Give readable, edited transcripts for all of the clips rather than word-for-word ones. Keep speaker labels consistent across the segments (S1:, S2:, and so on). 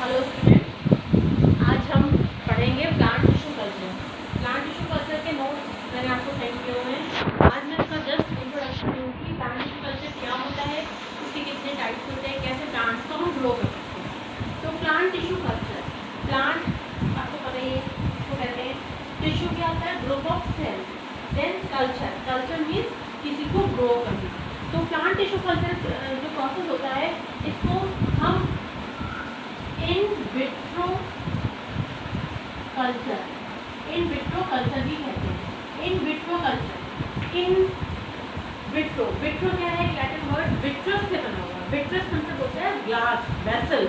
S1: Hello student, आज हम पढ़ेंगे plant tissue culture. Plant tissue culture के नोट्स मैंने आपको सेंड किए हुए हैं। आज मैं इसका जस्ट इंट्रोडक्शन दूँगी। प्लांट टिश्यू कल्चर क्या होता है, इसके कितने टाइप्स होते हैं, कैसे प्लांट्स को हम ग्रो कर सकते हैं। तो प्लांट टिश्यू कल्चर, प्लांट आपको पता ही है इसको कहते हैं। टिश्यू क्या होता है, group of cells. Then culture, culture means किसी को ग्रो करना। तो प्लांट टिश्यू कल्चर जो प्रोसेस होता है, इसको हम इन विट्रो कल्चर भी कहते हैं। In vitro culture, in vitro, vitro क्या है, लैटिन वर्ड विट्रस से बना हुआ। विट्रस मतलब होता है ग्लास वेसल।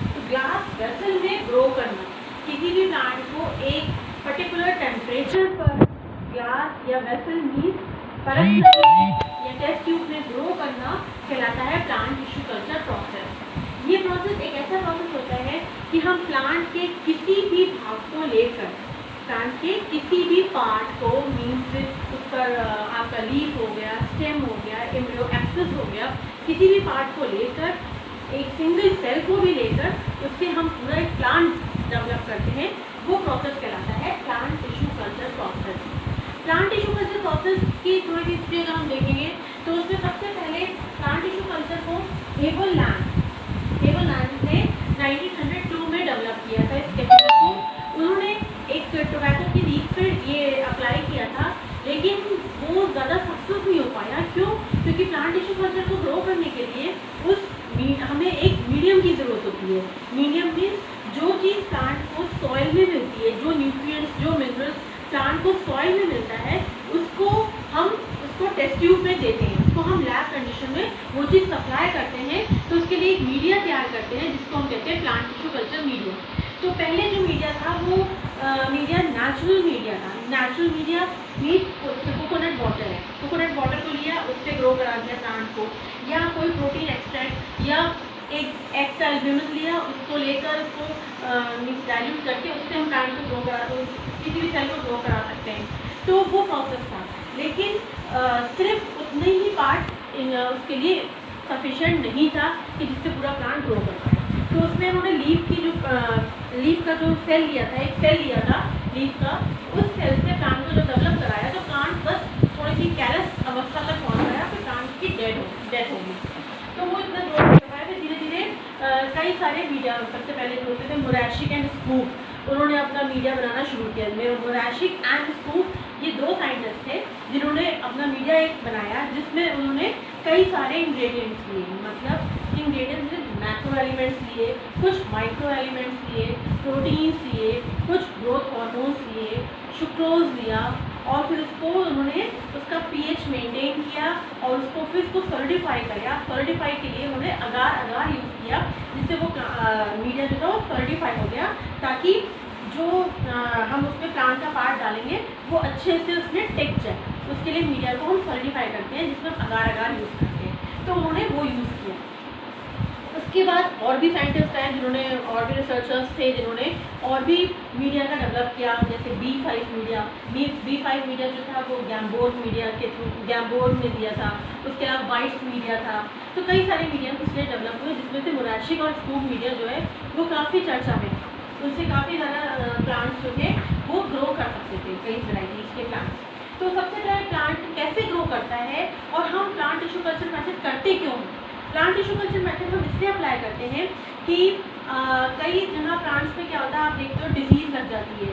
S1: तो ग्लास वेसल में ग्रो करना, किसी भी प्लांट को एक पर्टिकुलर टेम्परेचर पर ग्लास या वेसल मीन्स परत या टेस्ट ट्यूब में ग्रो करना कहलाता है प्लांट टिश्यू कल्चर प्रोसेस। ये प्रोसेस एक ऐसा प्रोसेस होता है कि हम प्लांट के किसी भी भाग को लेकर, प्लांट के किसी भी पार्ट को, मीन्स उस पर आपका लीफ हो गया, स्टेम हो गया, एम्ब्रियो एक्सिस हो गया, किसी भी पार्ट को लेकर, एक सिंगल सेल को भी लेकर उससे हम पूरा एक प्लांट डेवलप करते हैं। वो प्रोसेस कहलाता है plant tissue culture process. Plant tissue culture process की थोड़ी सी हिस्ट्री अगर हम देखेंगे तो उसमें सबसे पहले प्लांट टिश्यू कल्चर को हेवल लैंड ने 1902 में डेवलप किया था। इस टेक्निक को उन्होंने एक टोबैको की लीफ पर ये अप्लाई किया था, लेकिन वो ज़्यादा सक्सेस नहीं हो पाया। क्यों? क्योंकि प्लांट टिश्यू कल्चर को ग्रो करने के लिए हमें एक मीडियम की ज़रूरत होती है। मीडियम मीन्स जो चीज़ प्लांट को सॉइल में मिलती है, जो न्यूट्रिएंट्स, जो मिनरल्स प्लांट को सॉइल में मिलता है, उसको हम टेस्ट ट्यूब में देते हैं, उसको हम लैब कंडीशन में वो चीज़ सप्लाई करते हैं। तो उसके लिए एक मीडिया तैयार करते हैं जिसको हम कहते हैं प्लांट टिश्यू कल्चर मीडिया। तो पहले जो मीडिया था वो मीडिया नेचुरल मीडिया था। Natural media means coconut water है, कोकोनट वाटर को लिया, उससे ग्रो करा दिया प्लांट को, या कोई प्रोटीन एक्सट्रैक्ट या एक एक्स्ट्रा एल्ब्यूमिन लिया, उसको लेकर उसको मिक्स डाइल्यूट करके उससे हम प्लांट को ग्रो करा, किसी भी सेल को ग्रो करा सकते हैं। तो वो प्रोसेस था, लेकिन सिर्फ उतने ही पार्ट उसके लिए सफिशेंट नहीं था कि जिससे पूरा प्लांट ग्रो कर पाए। तो उसमें उन्होंने लीफ का जो सेल लिया था, एक सेल लिया था लीफ का, उस सेल से प्लांट को जब डेवलप कराया तो प्लांट बस थोड़ी सी कैलस अवस्था तक पहुँच गया, फिर प्लांट की डेथ होगी। तो वो इतना ग्रो कर पाया, फिर धीरे धीरे कई सारे मीडिया, सबसे पहले जो होते थे मोरेशिक एंड स्कूप, उन्होंने अपना मीडिया बनाना शुरू किया। मोरेशिक एंड स्कूप ये दो साइंटिस्ट थे जिन्होंने अपना मीडिया एक बनाया, जिसमें उन्होंने कई सारे इंग्रेडिएंट्स लिए, मतलब इंग्रेडिएंट्स मैक्रो एलिमेंट्स लिए, कुछ माइक्रो एलिमेंट्स लिए, प्रोटीन्स लिए, कुछ ग्रोथ हार्मोन्स लिए, सुक्रोज लिया, और फिर उसको उन्होंने उसका पीएच मेंटेन किया और उसको फिर उसको सॉलिडिफाई किया। सॉलिडिफाई के लिए उन्होंने अगार यूज़ किया, जिससे वो मीडिया जो था वो सॉलिडिफाई हो गया, ताकि जो हम उसमें प्लांट का पार्ट डालेंगे वो अच्छे से उसमें टिक जाए। उसके लिए मीडिया को हम सॉलिडिफाई करते हैं, जिसमें अगार यूज़ करते हैं। तो उन्होंने वो यूज़ किया। उसके बाद और भी साइंटिस्ट आए जिन्होंने, और भी रिसर्चर्स थे जिन्होंने और भी मीडिया का डेवलप किया, जैसे B5 मीडिया। B5 मीडिया जो था वो गैम्बोर्ड मीडिया के थ्रू गैम्बोर्ड में दिया था। उसके अलावा वाइट्स मीडिया था। तो कई सारे मीडिया इसलिए डेवलप हुए, जिसमें से मोरेशिक और स्कूप मीडिया जो है वो काफ़ी चर्चा में था। उनसे काफ़ी ज़्यादा प्लांट्स जो थे वो ग्रो कर सकते थे, कई वैराइटीज़ के प्लांट्स। तो सबसे पहले प्लांट कैसे ग्रो करता है और हम प्लांट टिश्यू कल्चर मेथड करते क्यों हैं? प्लांट टिश्यू कल्चर मेथड हम इसलिए अप्लाई करते हैं कि कई जगह प्लांट्स में क्या होता है, आप देखते हो डिजीज़ लग जाती है,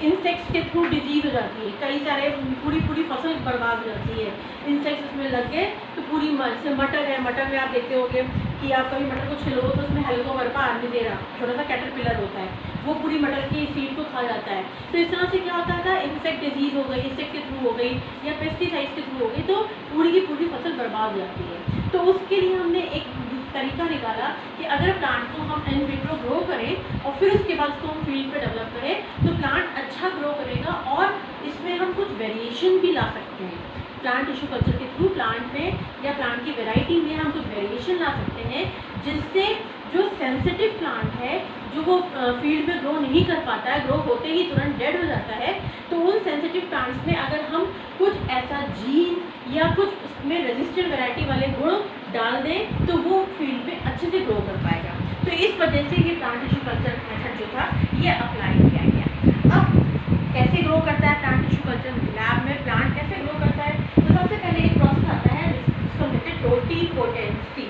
S1: इंसेक्ट्स के थ्रू डिजीज़ हो जाती है, कई सारे पूरी फसल बर्बाद हो जाती है। इंसेक्ट्स उसमें लग गए तो पूरी, जैसे मटर है, मटर में आप देखते होंगे कि आप कभी मटर को छिलो तो उसमें हेलिकोवर्पा आर्मीडेरा, छोटा सा कैटरपिलर होता है, वो पूरी मटर की सीड को खा जाता है। तो इस तरह से क्या होता था, इंसेक्ट डिजीज़ हो गई, इंसेक्ट के थ्रू हो गई या पेस्टिसाइड्स के थ्रू हो गई, तो पूरी की पूरी फसल बर्बाद हो जाती है। तो उसके लिए हमने एक तरीका निकाला कि अगर प्लांट को हम इन विट्रो ग्रो करें और फिर उसके बाद उसको हम फील्ड पे डेवलप करें तो प्लांट अच्छा ग्रो करेगा, और इसमें हम कुछ वेरिएशन भी ला सकते हैं। प्लांट टिश्यू कल्चर के थ्रू प्लांट में या प्लांट की वैरायटी में हम कुछ वेरिएशन ला सकते हैं, जिससे जो सेंसिटिव प्लांट है, जो वो फील्ड में ग्रो नहीं कर पाता है, ग्रो होते ही तुरंत डेड हो जाता है, तो उन सेंसिटिव प्लांट्स में अगर हम कुछ ऐसा जीन या कुछ उसमें रेजिस्टेंट वैरायटी वाले गुण डाल दें तो वो फील्ड में अच्छे से ग्रो कर पाएगा। तो इस वजह से ये प्लांट टिश्यू कल्चर मेथड जो था ये अप्लाई किया गया। अब कैसे ग्रो करता है प्लांट टिश्यू कल्चर, लैब में प्लांट कैसे ग्रो करता है? तो सबसे पहले एक प्रोसेस आता है जिसको कहते हैं टोटीपोटेंसी।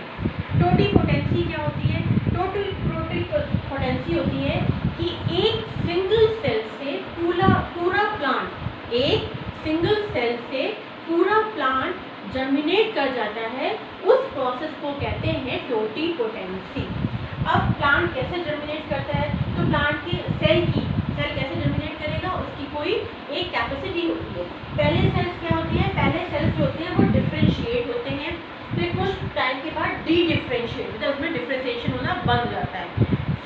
S1: टोटीपोटेंसी क्या होती है? टोटीपोटेंसी होती है कि एक सिंगल सेल से पूरा प्लांट, एक सिंगल सेल से पूरा प्लांट जर्मिनेट कर जाता है, उस प्रोसेस को कहते हैं टोटीपोटेंसी। अब प्लांट कैसे जर्मिनेट करता है? तो प्लांट की सेल कैसे जर्मिनेट करेगा, उसकी कोई एक कैपेसिटी होती है। पहले सेल्स क्या होती है? पहले सेल्स जो होते हैं वो डिफ्रेंशिएट होते हैं, फिर कुछ टाइम के बाद डी डिफ्रेंशिएट, मतलब उसमें डिफ्रेंशिएशन होना बंद हो जाता है।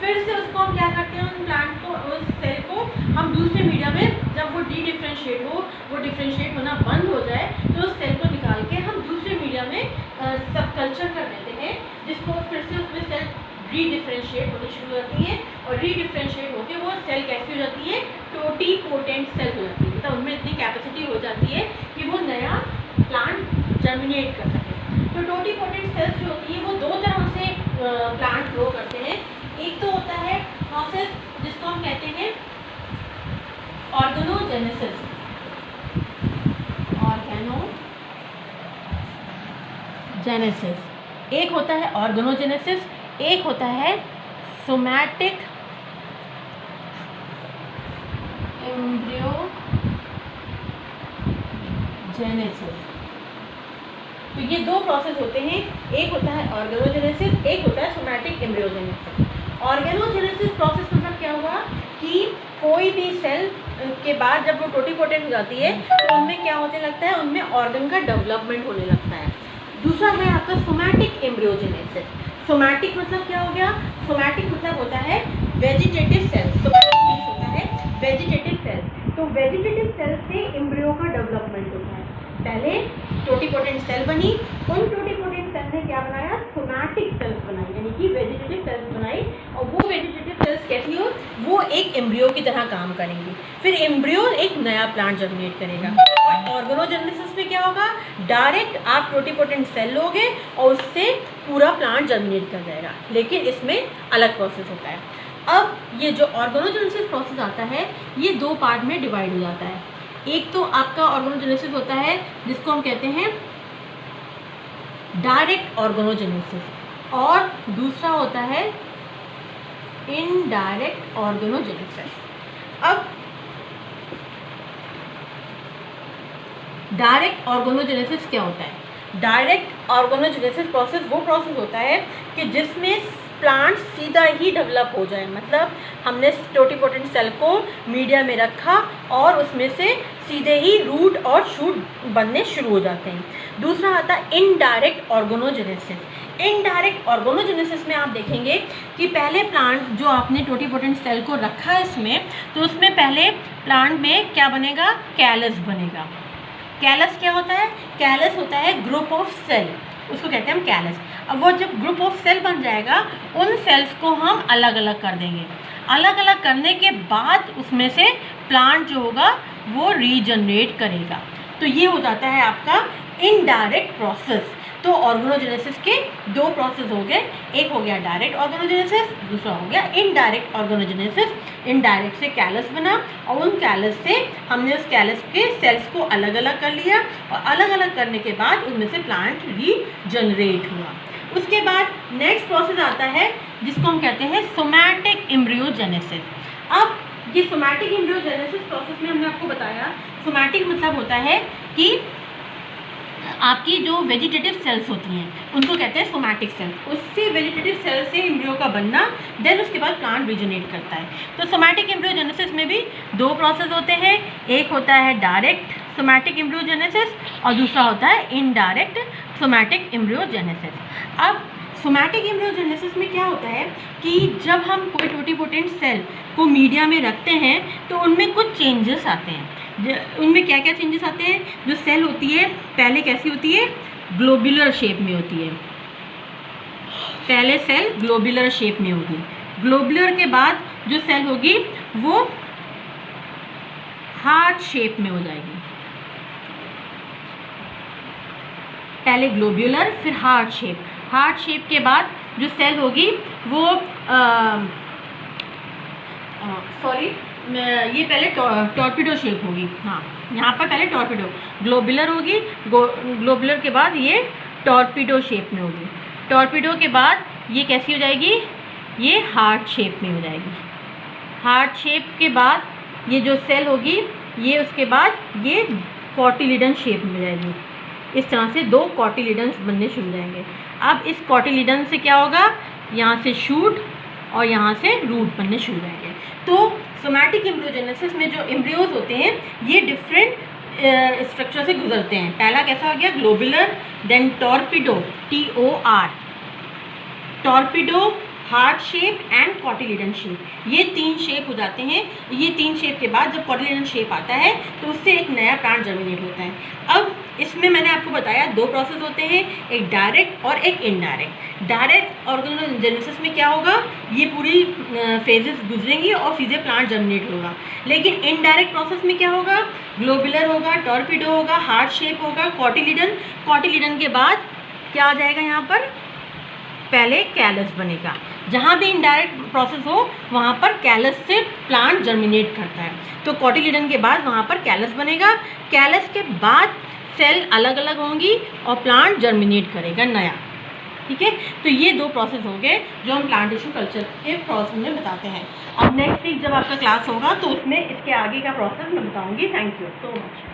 S1: फिर से उसको हम क्या करते हैं, उस प्लांट को, उस सेल को हम दूसरे मीडिया में, जब वो डी डिफ्रेंशिएट हो, वो डिफ्रेंशिएट होना बंद हो जाए, तो उस सेल को निकाल के हम दूसरे मीडिया में सब कल्चर कर देते हैं, जिसको फिर से उसमें सेल रीडिफ्रेंशिएट होनी शुरू हो जाती है, और रीडिफ्रेंशिएट होकर वो सेल कैसी हो जाती है? टोटीपोटेंट सेल हो जाती है, मतलब उनमें इतनी कैपेसिटी हो जाती है कि वो नया प्लांट जर्मिनेट कर सके। तो टोटीपोटेंट सेल्स जो होती है वो दो तरह से प्लांट ग्रो करते हैं। एक तो होता है प्रोसेस जिसको हम कहते हैं ऑर्गेनोजेनेसिस, एक होता है ऑर्गेनोजेनेसिस, एक होता है सोमैटिक एम्ब्रियोजेनेसिस। तो ये दो प्रोसेस होते हैं, एक होता है ऑर्गेनोजेनेसिस, एक होता है सोमैटिक एम्ब्रियोजेनेसिस। ऑर्गेनोजेनेसिस प्रोसेस मतलब क्या हुआ कि कोई भी सेल के बाद जब वो टोटीपोटेंट हो जाती है तो उनमें क्या होने लगता है? उनमें ऑर्गन का डेवलपमेंट होने लगता है। दूसरा है आपका सोमैटिक एम्ब्रियोजेनेसिस। सोमैटिक मतलब क्या हो गया? सोमैटिक मतलब होता है वेजिटेटिव सेल। सोमैटिक होता है वेजिटेटिव सेल। तो वेजिटेटिव सेल से एम्ब्रियो का डेवलपमेंट होता है। पहले टोटीपोटेंट सेल बनी, उन टोटीपोटेंट सेल ने क्या बनाया? सोमैटिक सेल्स बनाई, यानी कि वेजिटेटिव सेल्स बनाई, और वो वेजिटेटिव सेल्स कैसी हो? वो एक एम्ब्रियो की तरह काम करेंगी। फिर एम्ब्रियो एक नया प्लांट जर्मिनेट करेगा। और ऑर्गेनोजेनेसिस में क्या होगा? डायरेक्ट आप टोटीपोटेंट सेल लोगे और उससे पूरा प्लांट जर्मिनेट कर जाएगा, लेकिन इसमें अलग प्रोसेस होता है। अब ये जो ऑर्गेनोजेनेसिस प्रोसेस आता है ये दो पार्ट में डिवाइड हो जाता है। एक तो आपका ऑर्गेनोजेनेसिस होता है जिसको हम कहते हैं डायरेक्ट ऑर्गेनोजेनेसिस, और दूसरा होता है इनडायरेक्ट ऑर्गेनोजेनेसिस। अब डायरेक्ट ऑर्गेनोजेनेसिस क्या होता है? डायरेक्ट ऑर्गेनोजेनेसिस प्रोसेस वो प्रोसेस होता है कि जिसमें प्लांट सीधा ही डेवलप हो जाए, मतलब हमने टोटीपोटेंट सेल को मीडिया में रखा और उसमें से सीधे ही रूट और शूट बनने शुरू हो जाते हैं। दूसरा आता है इनडायरेक्ट ऑर्गेनोजेनेसिस। इनडायरेक्ट ऑर्गेनोजेनेसिस में आप देखेंगे कि पहले प्लांट जो आपने टोटीपोटेंट सेल को रखा है इसमें, तो उसमें पहले प्लांट में क्या बनेगा? कैलस बनेगा। कैलस क्या होता है? कैलस होता है ग्रुप ऑफ सेल, उसको कहते हैं हम कैलस। अब वो जब ग्रुप ऑफ सेल बन जाएगा, उन सेल्स को हम अलग अलग कर देंगे। अलग अलग करने के बाद उसमें से प्लांट जो होगा वो रीजनरेट करेगा। तो ये हो जाता है आपका इनडायरेक्ट प्रोसेस। तो ऑर्गेनोजेनेसिस के दो प्रोसेस हो गए, एक हो गया डायरेक्ट ऑर्गेनोजेनेसिस, दूसरा हो गया इनडायरेक्ट ऑर्गेनोजेनेसिस। इनडायरेक्ट से कैलस बना और उन कैलस से हमने उस कैलस के सेल्स को अलग अलग कर लिया, और अलग अलग करने के बाद उनमें से प्लांट रीजनरेट हुआ। उसके बाद नेक्स्ट प्रोसेस आता है जिसको हम कहते हैं सोमैटिक एम्ब्रियोजेनेसिस। अब ये सोमैटिक एम्ब्रियोजेनेसिस प्रोसेस में हमने आपको बताया, सोमैटिक मतलब होता है कि आपकी जो वेजिटेटिव सेल्स होती हैं उनको कहते हैं सोमैटिक सेल्स। उससे वेजिटेटिव सेल से एम्ब्रियो का बनना, देन उसके बाद प्लांट रीजनरेट करता है। तो सोमैटिक एम्ब्रियोजेनेसिस में भी दो प्रोसेस होते हैं, एक होता है डायरेक्ट सोमैटिक एम्ब्रियोजेनेसिस और दूसरा होता है इनडायरेक्ट सोमैटिक एम्ब्रियोजेनेसिस। अब सोमैटिक एम्ब्रियोजेनेसिस में क्या होता है कि जब हम कोई टोटीपोटेंट सेल को मीडिया में रखते हैं तो उनमें कुछ चेंजेस आते हैं। उनमें क्या क्या चेंजेस आते हैं? जो सेल होती है पहले कैसी होती है? ग्लोबुलर शेप में होती है। पहले सेल ग्लोबुलर शेप में होगी, ग्लोबुलर के बाद जो सेल होगी वो हार्ट शेप में हो जाएगी। पहले ग्लोबुलर फिर हार्ट शेप, हार्ट शेप के बाद जो सेल होगी वो सॉरी ये पहले टॉर्पिडो शेप होगी। हाँ, यहाँ पर पहले टॉर्पिडो ग्लोबुलर होगी, ग्लोबुलर के बाद ये टॉर्पिडो शेप में होगी। टॉर्पिडो के बाद ये कैसी हो जाएगी, ये हार्ट शेप में हो जाएगी। हार्ट शेप के बाद ये जो सेल होगी ये उसके बाद ये कॉटिलिडन शेप में हो जाएगी। इस तरह से 2 कॉटिलिडन्स बनने शुरू हो जाएंगे। अब इस कॉटिलिडन से क्या होगा, यहाँ से शूट और यहाँ से रूट बनने शुरू हो जाएंगे। तो सोमैटिक एम्ब्रियोजेनेसिस में जो एम्ब्रियोज होते हैं ये डिफरेंट स्ट्रक्चर से गुजरते हैं। पहला कैसा हो गया, globular, then torpedo, TOR, torpedo, heart shape and cotyledon shape, ये 3 शेप हो जाते हैं। ये 3 शेप के बाद जब कॉटिलिडन शेप आता है तो उससे एक नया प्लांट जर्मिनेट होता है। अब इसमें मैंने आपको बताया 2 प्रोसेस होते हैं, एक डायरेक्ट और एक इनडायरेक्ट। डायरेक्ट ऑर्गेनोजेनेसिस में क्या होगा, ये पूरी फेजेस गुजरेंगी और सीधे प्लांट जर्मिनेट होगा। लेकिन इनडायरेक्ट प्रोसेस में क्या होगा, ग्लोबुलर होगा, टॉर्पिडो होगा, हार्ट शेप होगा, कॉटिलिडन, कॉटिलिडन के बाद क्या आ जाएगा, यहाँ पर पहले कैलस बनेगा। जहाँ भी इनडायरेक्ट प्रोसेस हो वहाँ पर कैलस से प्लांट जर्मिनेट करता है। तो कॉटिलिडन के बाद वहाँ पर कैलस बनेगा, कैलस के बाद सेल अलग अलग होंगी और प्लांट जर्मिनेट करेगा नया। ठीक है, तो ये 2 प्रोसेस हो गए जो हम प्लांट टिश्यू कल्चर के प्रोसेस में बताते हैं। अब नेक्स्ट वीक जब आपका क्लास होगा तो उसमें इसके आगे का प्रोसेस मैं बताऊँगी। Thank you so much.